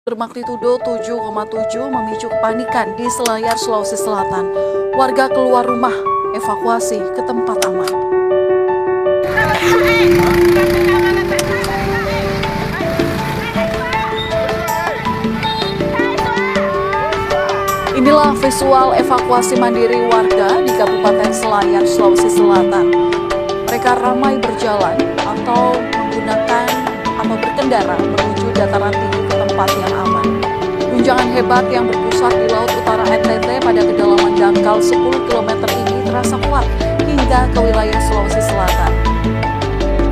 Bermagnitudo 7,7 memicu kepanikan di Selayar, Sulawesi Selatan. Warga keluar rumah, evakuasi ke tempat aman. Inilah visual evakuasi mandiri warga di Kabupaten Selayar, Sulawesi Selatan. Mereka ramai berjalan atau menggunakan atau berkendara menuju dataran tinggi ke tempat yang aman. Guncangan hebat yang berpusat di Laut Utara NTT pada kedalaman dangkal 10 km ini terasa kuat hingga ke wilayah Sulawesi Selatan.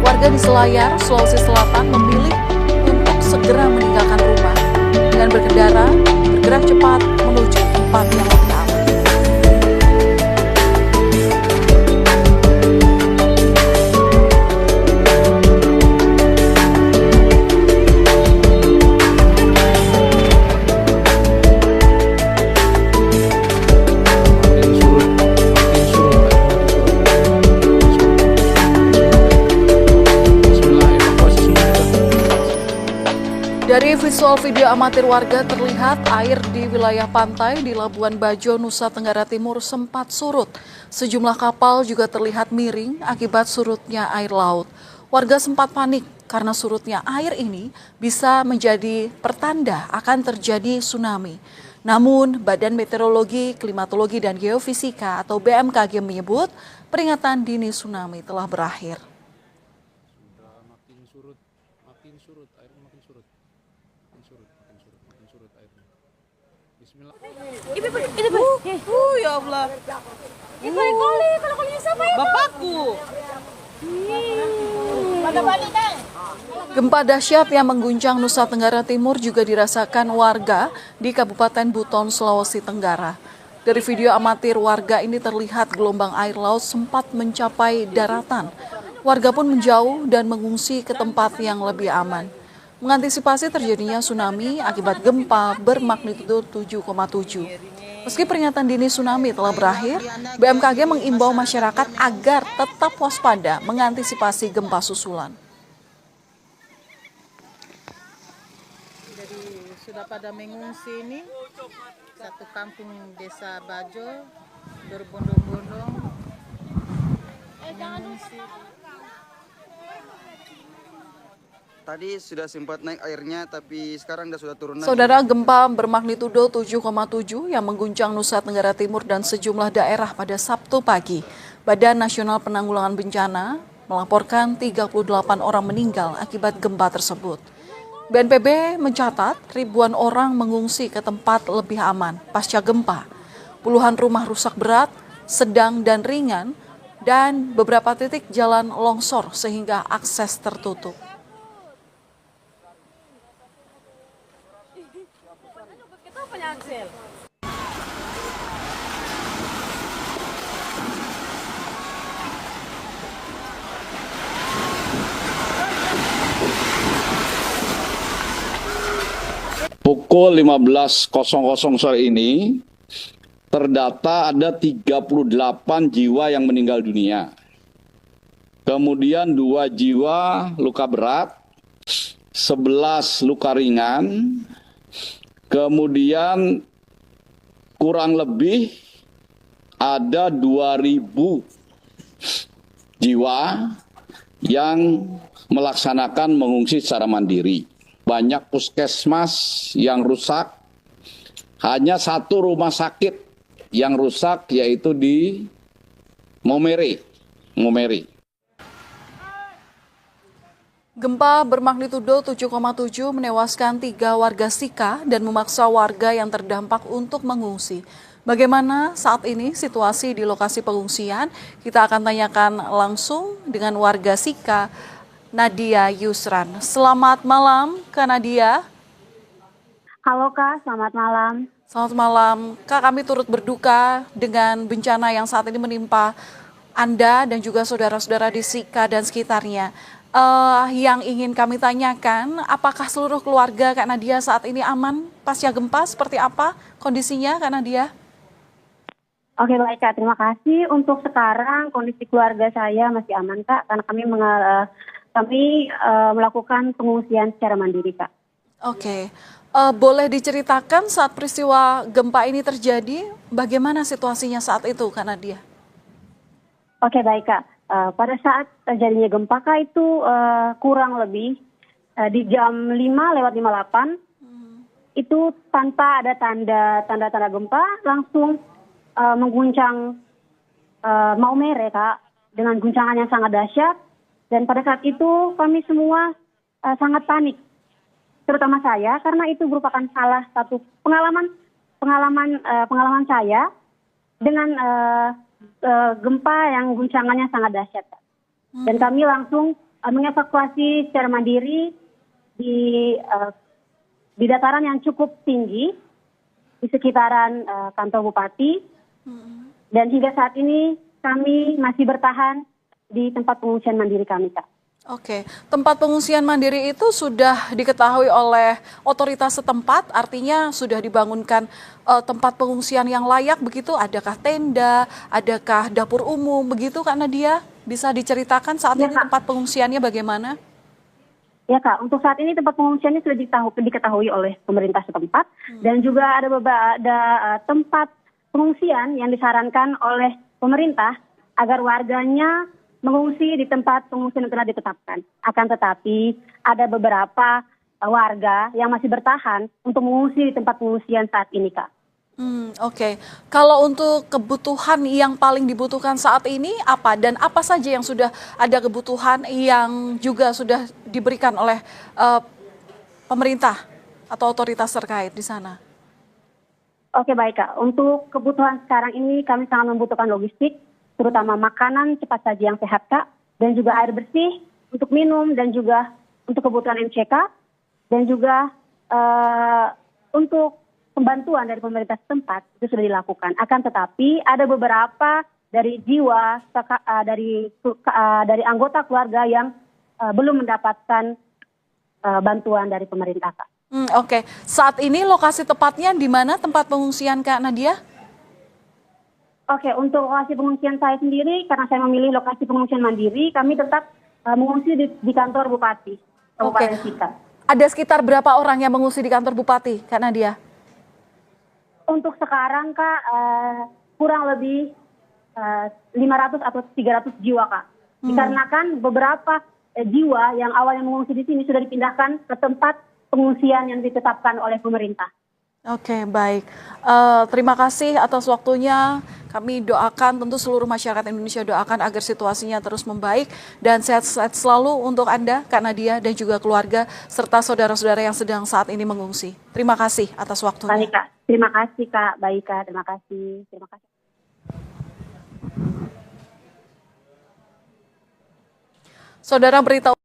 Warga di Selayar, Sulawesi Selatan memilih untuk segera meninggalkan rumah dengan berkendara, bergerak cepat menuju tempat yang lebih aman. Dari visual video amatir warga terlihat air di wilayah pantai di Labuan Bajo, Nusa Tenggara Timur sempat surut. Sejumlah kapal juga terlihat miring akibat surutnya air laut. Warga sempat panik karena surutnya air ini bisa menjadi pertanda akan terjadi tsunami. Namun, Badan Meteorologi, Klimatologi, dan Geofisika atau BMKG menyebut peringatan dini tsunami telah berakhir. Makin surut airnya. Bismillah. Ya Allah. Itu kali, kalau kalinya siapa ya? Bapakku. Gempa dahsyat yang mengguncang Nusa Tenggara Timur juga dirasakan warga di Kabupaten Buton, Sulawesi Tenggara. Dari video amatir warga ini terlihat gelombang air laut sempat mencapai daratan. Warga pun menjauh dan mengungsi ke tempat yang lebih aman. Mengantisipasi terjadinya tsunami akibat gempa bermagnitudo 7,7. Meski peringatan dini tsunami telah berakhir, BMKG mengimbau masyarakat agar tetap waspada mengantisipasi gempa susulan. Jadi sudah pada mengungsi ini, satu kampung desa Bajo berbondong-bondong mengungsi. Tadi sudah sempat naik airnya, tapi sekarang sudah turun lagi. Saudara, gempa bermagnitudo 7,7 yang mengguncang Nusa Tenggara Timur dan sejumlah daerah pada Sabtu pagi. Badan Nasional Penanggulangan Bencana melaporkan 38 orang meninggal akibat gempa tersebut. BNPB mencatat ribuan orang mengungsi ke tempat lebih aman pasca gempa. Puluhan rumah rusak berat, sedang, dan ringan, dan beberapa titik jalan longsor sehingga akses tertutup. Pukul 15.00 sore ini terdata ada 38 jiwa yang meninggal dunia. Kemudian 2 jiwa luka berat, 11 luka ringan. Kemudian kurang lebih ada 2.000 jiwa yang melaksanakan mengungsi secara mandiri. Banyak puskesmas yang rusak, hanya satu rumah sakit yang rusak yaitu di Momere. Gempa bermagnitudo 7,7 menewaskan 3 warga Sika dan memaksa warga yang terdampak untuk mengungsi. Bagaimana saat ini situasi di lokasi pengungsian? Kita akan tanyakan langsung dengan warga Sika, Nadia Yusran. Selamat malam, Kak Nadia. Halo Kak, selamat malam. Selamat malam. Kak, kami turut berduka dengan bencana yang saat ini menimpa Anda dan juga saudara-saudara di Sika dan sekitarnya. Yang ingin kami tanyakan, apakah seluruh keluarga Kak Nadia saat ini aman pasca gempa? Seperti apa kondisinya Kak Nadia? Oke baik Kak, terima kasih. Untuk sekarang kondisi keluarga saya masih aman Kak, karena kami melakukan pengungsian secara mandiri Kak. Oke. Boleh diceritakan saat peristiwa gempa ini terjadi, bagaimana situasinya saat itu, Kak Nadia? Oke, baik Kak. Pada saat terjadinya gempa Kak itu kurang lebih di jam 5:58 itu tanpa ada tanda-tanda gempa langsung mengguncang Maumere Kak dengan guncangan yang sangat dahsyat, dan pada saat itu kami semua sangat panik, terutama saya karena itu merupakan salah satu pengalaman saya dengan gempa yang guncangannya sangat dahsyat. Dan kami langsung mengevakuasi secara mandiri di dataran yang cukup tinggi di sekitaran kantor bupati. Dan hingga saat ini kami masih bertahan di tempat pengungsian mandiri kami, Kak. Oke, tempat pengungsian mandiri itu sudah diketahui oleh otoritas setempat, artinya sudah dibangunkan tempat pengungsian yang layak begitu? Adakah tenda, adakah dapur umum begitu Kak Nadia? Bisa diceritakan saat ini tempat pengungsiannya bagaimana? Ya Kak, untuk saat ini tempat pengungsiannya sudah diketahui oleh pemerintah setempat, dan juga ada tempat pengungsian yang disarankan oleh pemerintah agar warganya mengungsi di tempat pengungsian yang telah ditetapkan. Akan tetapi ada beberapa warga yang masih bertahan untuk mengungsi di tempat pengungsian saat ini, Kak. Oke. Kalau untuk kebutuhan yang paling dibutuhkan saat ini apa, dan apa saja yang sudah ada kebutuhan yang juga sudah diberikan oleh pemerintah atau otoritas terkait di sana? Oke, baik Kak. Untuk kebutuhan sekarang ini kami sangat membutuhkan logistik, terutama makanan cepat saji yang sehat Kak, dan juga air bersih untuk minum, dan juga untuk kebutuhan MCK, dan juga untuk pembantuan dari pemerintah setempat itu sudah dilakukan. Akan tetapi ada beberapa dari dari anggota keluarga yang belum mendapatkan bantuan dari pemerintah Kak. Oke, saat ini lokasi tepatnya di mana tempat pengungsian Kak Nadia? Oke, untuk lokasi pengungsian saya sendiri, karena saya memilih lokasi pengungsian mandiri, kami tetap mengungsi di kantor Bupati, Kabupaten Sika. Ada sekitar berapa orang yang mengungsi di kantor Bupati, Kak Nadia? Untuk sekarang, Kak, kurang lebih 500 atau 300 jiwa, Kak. Dikarenakan beberapa jiwa yang awalnya mengungsi di sini sudah dipindahkan ke tempat pengungsian yang ditetapkan oleh pemerintah. Oke, baik. Terima kasih atas waktunya. Kami doakan, tentu seluruh masyarakat Indonesia doakan agar situasinya terus membaik dan sehat-sehat selalu untuk Anda, Kak Nadia, dan juga keluarga, serta saudara-saudara yang sedang saat ini mengungsi. Terima kasih atas waktunya. Baik, Kak. Terima kasih, Kak. Baik, Kak. Terima kasih. Terima kasih. Saudara, berita